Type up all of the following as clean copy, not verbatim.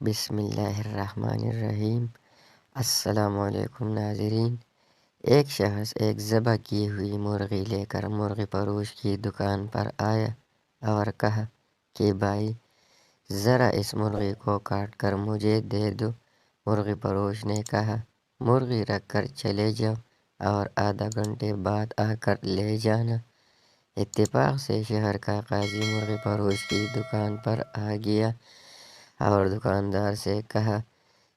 بسم اللہ الرحمن الرحیم۔ السلام علیکم ناظرین۔ ایک شخص ایک ذبح کی ہوئی مرغی لے کر مرغی فروش کی دکان پر آیا اور کہا کہ بھائی ذرا اس مرغی کو کاٹ کر مجھے دے دو۔ مرغی فروش نے کہا مرغی رکھ کر چلے جاؤ اور آدھا گھنٹے بعد آ کر لے جانا۔ اتفاق سے شہر کا قاضی مرغی فروش کی دکان پر آ گیا اور دکاندار سے کہا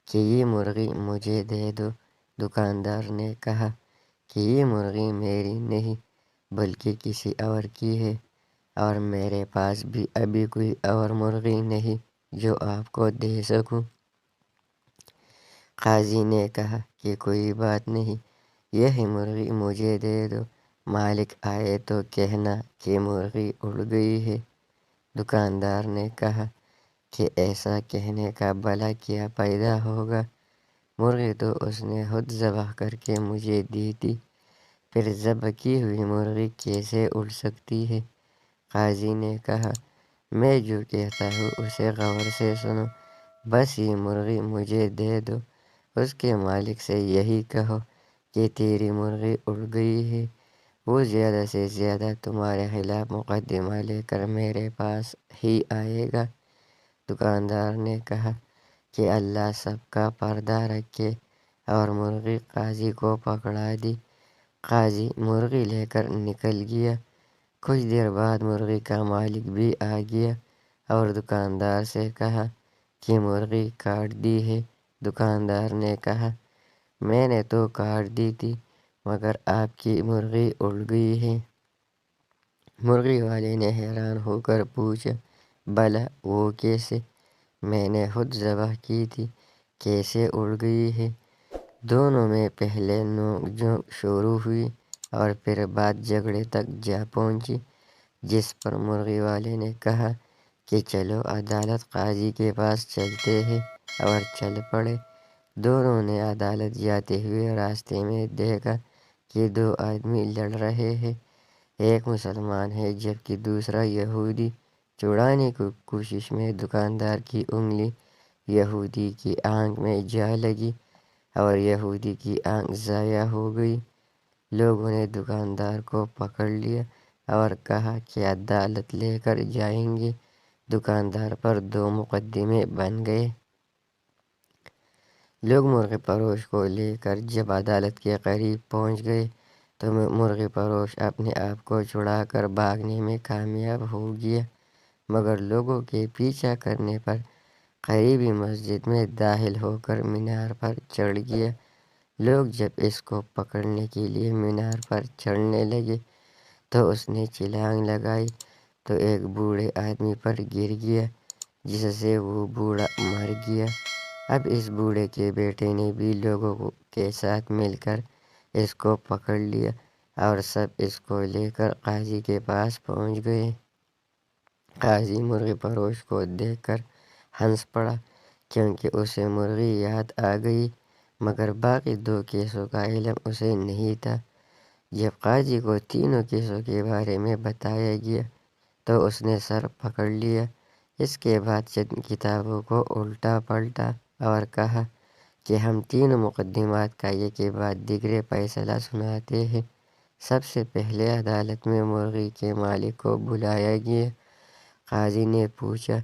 کہ یہ مرغی مجھے دے دو۔ دکاندار نے کہا کہ یہ مرغی میری نہیں بلکہ کسی اور کی ہے اور میرے پاس بھی ابھی کوئی اور مرغی نہیں جو آپ کو دے سکوں۔ قاضی نے کہا کہ کوئی بات نہیں، یہی مرغی مجھے دے دو، مالک آئے تو کہنا کہ مرغی اڑ گئی ہے۔ دکاندار نے کہا کہ ایسا کہنے کا بھلا کیا پیدا ہوگا، مرغی تو اس نے خود ذبح کر کے مجھے دی تھی، پھر ذبح کی ہوئی مرغی کیسے اڑ سکتی ہے؟ قاضی نے کہا میں جو کہتا ہوں اسے غور سے سنو، بس یہ مرغی مجھے دے دو۔ اس کے مالک سے یہی کہو کہ تیری مرغی اڑ گئی ہے، وہ زیادہ سے زیادہ تمہارے خلاف مقدمہ لے کر میرے پاس ہی آئے گا۔ دکاندار نے کہا کہ اللہ سب کا پردہ رکھے، اور مرغی قاضی کو پکڑا دی۔ قاضی مرغی لے کر نکل گیا۔ کچھ دیر بعد مرغی کا مالک بھی آ گیا اور دکاندار سے کہا کہ مرغی کاٹ دی ہے۔ دکاندار نے کہا میں نے تو کاٹ دی تھی مگر آپ کی مرغی اڑ گئی ہے۔ مرغی والے نے حیران ہو کر پوچھا بھلا وہ کیسے؟ میں نے خود ذبح کی تھی، کیسے اڑ گئی ہے؟ دونوں میں پہلے نوک جھونک شروع ہوئی اور پھر بات جھگڑے تک جا پہنچی، جس پر مرغی والے نے کہا کہ چلو عدالت قاضی کے پاس چلتے ہیں، اور چل پڑے۔ دونوں نے عدالت جاتے ہوئے راستے میں دیکھا کہ دو آدمی لڑ رہے ہیں، ایک مسلمان ہے جبکہ دوسرا یہودی۔ چھڑانے کی کوشش میں دکاندار کی انگلی یہودی کی آنکھ میں جا لگی اور یہودی کی آنکھ ضائع ہو گئی۔ لوگوں نے دکاندار کو پکڑ لیا اور کہا کہ عدالت لے کر جائیں گے۔ دکاندار پر 2 مقدمے بن گئے۔ لوگ مرغی فروش کو لے کر جب عدالت کے قریب پہنچ گئے تو مرغی فروش اپنے آپ کو چھڑا کر بھاگنے میں کامیاب ہو گیا، مگر لوگوں کے پیچھا کرنے پر قریبی مسجد میں داخل ہو کر مینار پر چڑھ گیا۔ لوگ جب اس کو پکڑنے کے لیے مینار پر چڑھنے لگے تو اس نے چھلانگ لگائی تو ایک بوڑھے آدمی پر گر گیا، جس سے وہ بوڑھا مر گیا۔ اب اس بوڑھے کے بیٹے نے بھی لوگوں کے ساتھ مل کر اس کو پکڑ لیا اور سب اس کو لے کر قاضی کے پاس پہنچ گئے۔ قاضی مرغی فروش کو دیکھ کر ہنس پڑا کیونکہ اسے مرغی یاد آ گئی، مگر باقی 2 کیسوں کا علم اسے نہیں تھا۔ جب قاضی کو تینوں کیسوں کے بارے میں بتایا گیا تو اس نے سر پکڑ لیا۔ اس کے بعد چند کتابوں کو الٹا پلٹا اور کہا کہ ہم تینوں مقدمات کا ایک کے بعد دیگرے فیصلہ سناتے ہیں۔ سب سے پہلے عدالت میں مرغی کے مالک کو بلایا گیا۔ قاضی نے پوچھا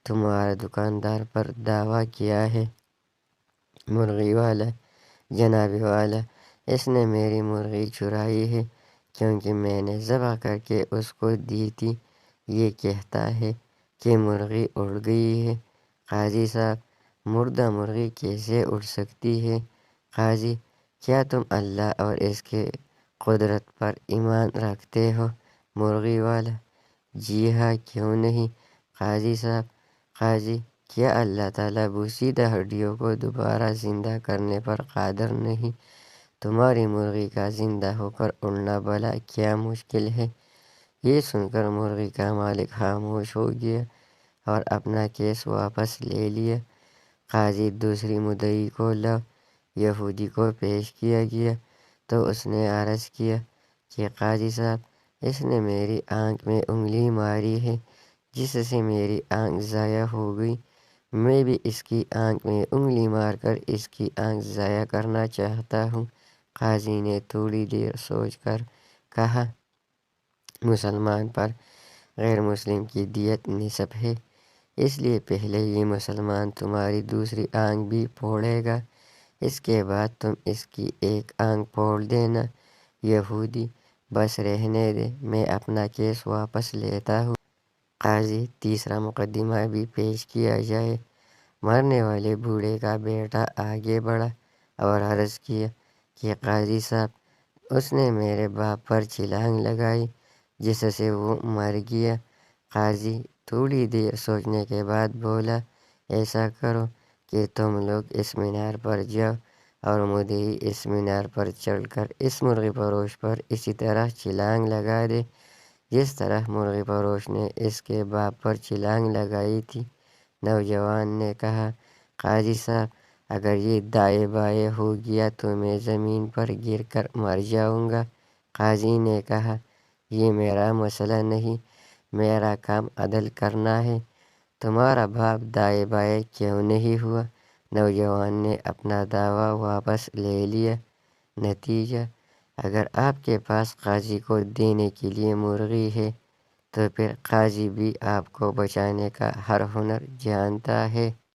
تمہارا دکاندار پر دعویٰ کیا ہے؟ مرغی والا جناب والا، اس نے میری مرغی چرائی ہے کیونکہ میں نے ذبح کر کے اس کو دی تھی، یہ کہتا ہے کہ مرغی اڑ گئی ہے۔ قاضی صاحب مردہ مرغی کیسے اڑ سکتی ہے؟ قاضی کیا تم اللہ اور اس کے قدرت پر ایمان رکھتے ہو؟ مرغی والا جی ہاں کیوں نہیں قاضی صاحب۔ قاضی کیا اللہ تعالیٰ بوسیدہ ہڈیوں کو دوبارہ زندہ کرنے پر قادر نہیں؟ تمہاری مرغی کا زندہ ہو کر اڑنا بھلا کیا مشکل ہے؟ یہ سن کر مرغی کا مالک خاموش ہو گیا اور اپنا کیس واپس لے لیا۔ قاضی دوسری مدعی کو یہودی کو پیش کیا گیا تو اس نے عرض کیا کہ قاضی صاحب اس نے میری آنکھ میں انگلی ماری ہے جس سے میری آنکھ ضائع ہو گئی، میں بھی اس کی آنکھ میں انگلی مار کر اس کی آنکھ ضائع کرنا چاہتا ہوں۔ قاضی نے تھوڑی دیر سوچ کر کہا، مسلمان پر غیر مسلم کی دیت نصف ہے، اس لیے پہلے یہ مسلمان تمہاری دوسری آنکھ بھی پھوڑے گا، اس کے بعد تم اس کی ایک آنکھ پھوڑ دینا۔ یہودی: بس رہنے دے، میں اپنا کیس واپس لیتا ہوں۔ قاضی: تیسرا مقدمہ بھی پیش کیا جائے۔ مرنے والے بوڑھے کا بیٹا آگے بڑھا اور عرض کیا کہ قاضی صاحب، اس نے میرے باپ پر چھلانگ لگائی جس سے وہ مر گیا۔ قاضی تھوڑی دیر سوچنے کے بعد بولا، ایسا کرو کہ تم لوگ اس مینار پر جاؤ اور مدعی اس مینار پر چڑھ کر اس مرغی فروش پر اسی طرح چھلانگ لگا دے جس طرح مرغی فروش نے اس کے باپ پر چھلانگ لگائی تھی۔ نوجوان نے کہا، قاضی صاحب، اگر یہ دائیں بائیں ہو گیا تو میں زمین پر گر کر مر جاؤں گا۔ قاضی نے کہا، یہ میرا مسئلہ نہیں، میرا کام عدل کرنا ہے، تمہارا باپ دائیں بائیں کیوں نہیں ہوا؟ نوجوان نے اپنا دعویٰ واپس لے لیا۔ نتیجہ: اگر آپ کے پاس قاضی کو دینے کے لیے مرغی ہے تو پھر قاضی بھی آپ کو بچانے کا ہر ہنر جانتا ہے۔